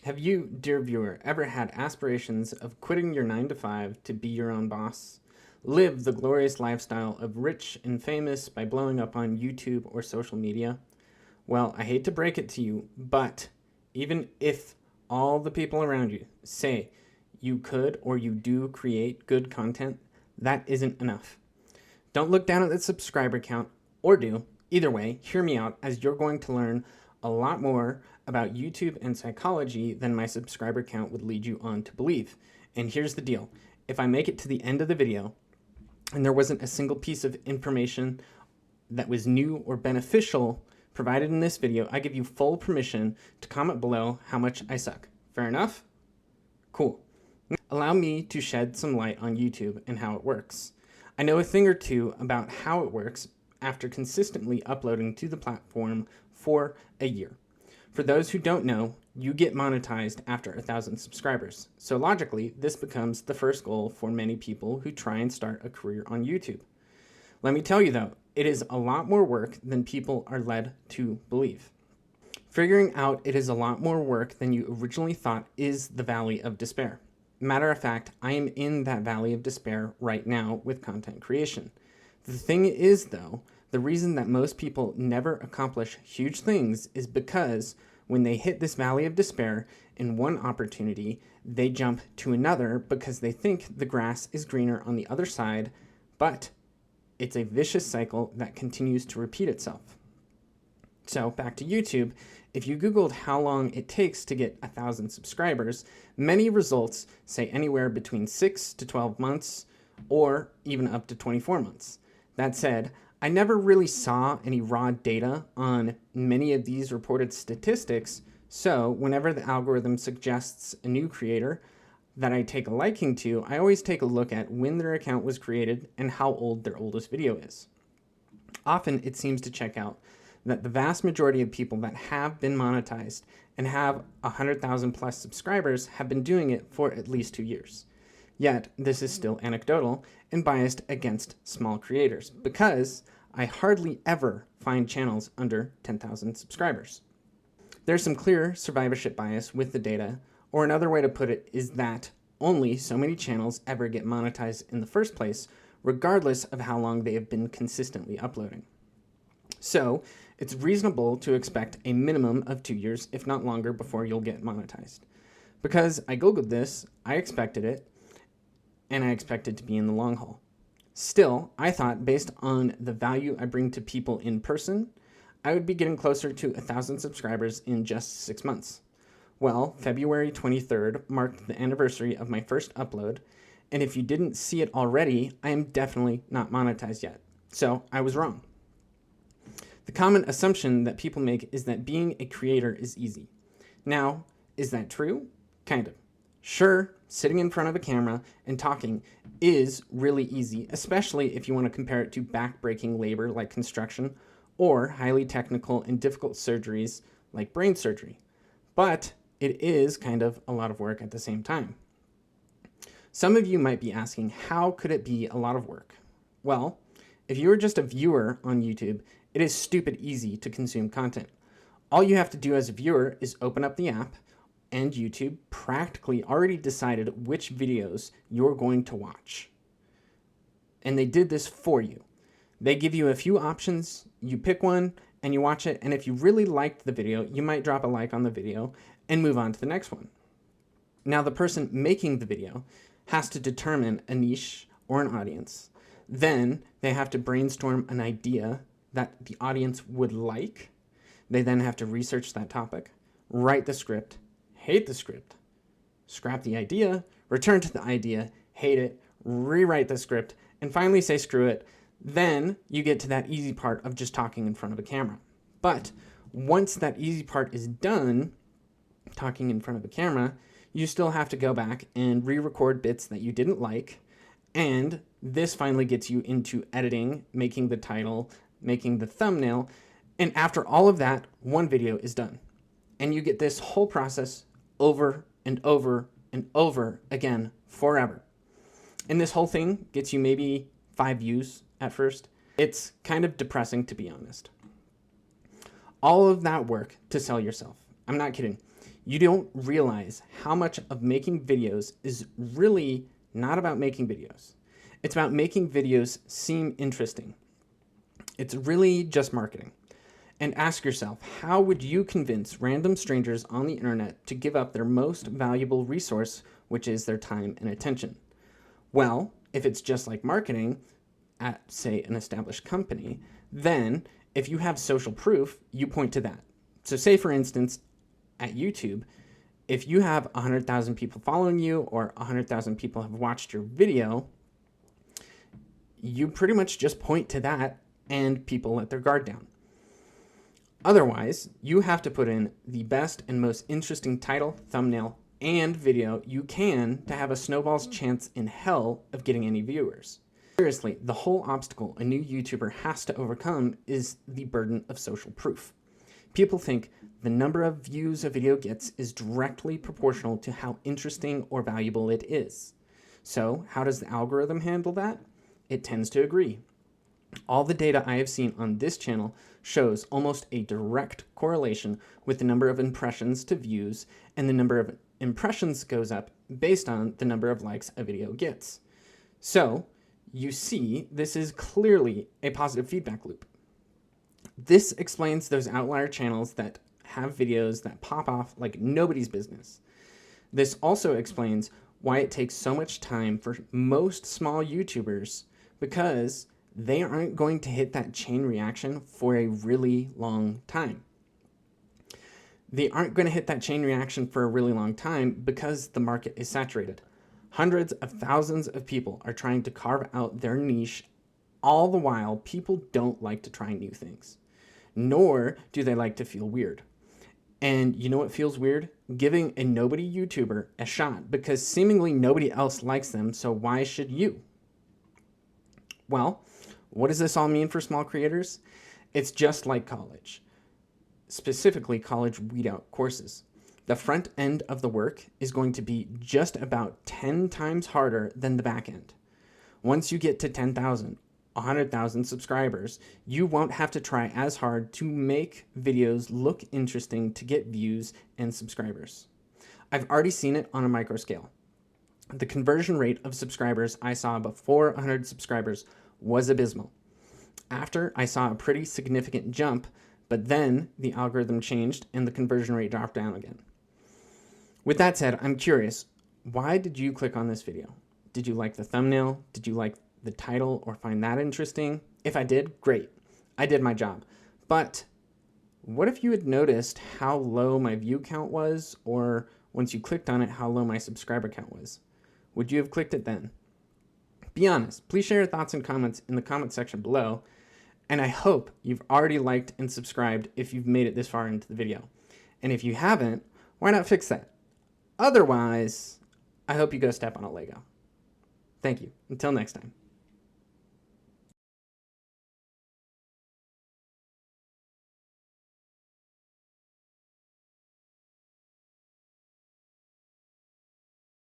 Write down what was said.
Have you, dear viewer, ever had aspirations of quitting your 9 to 5 to be your own boss? Live the glorious lifestyle of rich and famous by blowing up on YouTube or social media? Well, I hate to break it to you, but even if all the people around you say you could or you do create good content, that isn't enough. Don't look down at the subscriber count, or do. Either way, hear me out, as you're going to learn a lot more about YouTube and psychology than my subscriber count would lead you on to believe. And here's the deal. If I make it to the end of the video and there wasn't a single piece of information that was new or beneficial provided in this video, I give you full permission to comment below how much I suck. Fair enough? Cool. Allow me to shed some light on YouTube and how it works. I know a thing or two about how it works after consistently uploading to the platform for a year. For those who don't know, you get monetized after 1,000 subscribers. So logically, this becomes the first goal for many people who try and start a career on YouTube. Let me tell you though, it is a lot more work than people are led to believe. Figuring out it is a lot more work than you originally thought is the valley of despair. Matter of fact, I am in that valley of despair right now with content creation. The thing is though, the reason that most people never accomplish huge things is because when they hit this valley of despair in one opportunity, they jump to another because they think the grass is greener on the other side, but it's a vicious cycle that continues to repeat itself. So back to YouTube, if you Googled how long it takes to get 1,000 subscribers, many results say anywhere between 6 to 12 months or even up to 24 months. That said, I never really saw any raw data on many of these reported statistics, so whenever the algorithm suggests a new creator that I take a liking to, I always take a look at when their account was created and how old their oldest video is. Often it seems to check out that the vast majority of people that have been monetized and have 100,000 plus subscribers have been doing it for at least 2 years. Yet, this is still anecdotal and biased against small creators because I hardly ever find channels under 10,000 subscribers. There's some clear survivorship bias with the data, or another way to put it is that only so many channels ever get monetized in the first place, regardless of how long they have been consistently uploading. So, it's reasonable to expect a minimum of 2 years, if not longer, before you'll get monetized. Because I Googled this, I expected it, and I expected to be in the long haul. Still, I thought based on the value I bring to people in person, I would be getting closer to 1,000 subscribers in just 6 months. Well, February 23rd marked the anniversary of my first upload, and if you didn't see it already, I am definitely not monetized yet. So I was wrong. The common assumption that people make is that being a creator is easy. Now, is that true? Kind of. Sure, sitting in front of a camera and talking is really easy, especially if you want to compare it to back-breaking labor like construction or highly technical and difficult surgeries like brain surgery. But it is kind of a lot of work at the same time. Some of you might be asking, how could it be a lot of work? Well, if you are just a viewer on YouTube, it is stupid easy to consume content. All you have to do as a viewer is open up the app, and YouTube practically already decided which videos you're going to watch. And they did this for you. They give you a few options, you pick one, and you watch it, and if you really liked the video, you might drop a like on the video and move on to the next one. Now, the person making the video has to determine a niche or an audience. Then they have to brainstorm an idea that the audience would like. They then have to research that topic, write the script, hate the script, scrap the idea, return to the idea, hate it, rewrite the script, and finally say screw it. Then you get to that easy part of just talking in front of a camera. But once that easy part is done, talking in front of a camera, you still have to go back and re-record bits that you didn't like, and this finally gets you into editing, making the title, making the thumbnail, and after all of that, one video is done. And you get this whole process over and over and over again forever. And this whole thing gets you maybe 5 views at first. It's kind of depressing, to be honest. All of that work to sell yourself. I'm not kidding. You don't realize how much of making videos is really not about making videos. It's about making videos seem interesting. It's really just marketing. And ask yourself, how would you convince random strangers on the internet to give up their most valuable resource, which is their time and attention? Well, if it's just like marketing at, say, an established company, then if you have social proof, you point to that. So say, for instance, at YouTube, if you have 100,000 people following you or 100,000 people have watched your video, you pretty much just point to that and people let their guard down. Otherwise, you have to put in the best and most interesting title, thumbnail, and video you can to have a snowball's chance in hell of getting any viewers. Seriously, the whole obstacle a new YouTuber has to overcome is the burden of social proof. People think the number of views a video gets is directly proportional to how interesting or valuable it is. So, how does the algorithm handle that? It tends to agree. All the data I have seen on this channel shows almost a direct correlation with the number of impressions to views, and the number of impressions goes up based on the number of likes a video gets. So, you see, this is clearly a positive feedback loop. This explains those outlier channels that have videos that pop off like nobody's business. This also explains why it takes so much time for most small YouTubers, because they aren't going to hit that chain reaction for a really long time. They aren't going to hit that chain reaction for a really long time because the market is saturated. Hundreds of thousands of people are trying to carve out their niche, all the while people don't like to try new things, nor do they like to feel weird. And you know what feels weird? Giving a nobody YouTuber a shot, because seemingly nobody else likes them, so why should you? Well, what does this all mean for small creators? It's just like college, specifically college weed-out courses. The front end of the work is going to be just about 10 times harder than the back end. Once you get to 10,000, 100,000 subscribers, you won't have to try as hard to make videos look interesting to get views and subscribers. I've already seen it on a micro scale. The conversion rate of subscribers I saw before 100 subscribers was abysmal. After, I saw a pretty significant jump, but then the algorithm changed and the conversion rate dropped down again. With that said, I'm curious, why did you click on this video? Did you like the thumbnail? Did you like the title or find that interesting? If I did, great. I did my job. But what if you had noticed how low my view count was, or once you clicked on it, how low my subscriber count was? Would you have clicked it then? Be honest. Please share your thoughts and comments in the comment section below. And I hope you've already liked and subscribed if you've made it this far into the video. And if you haven't, why not fix that? Otherwise, I hope you go step on a Lego. Thank you. Until next time.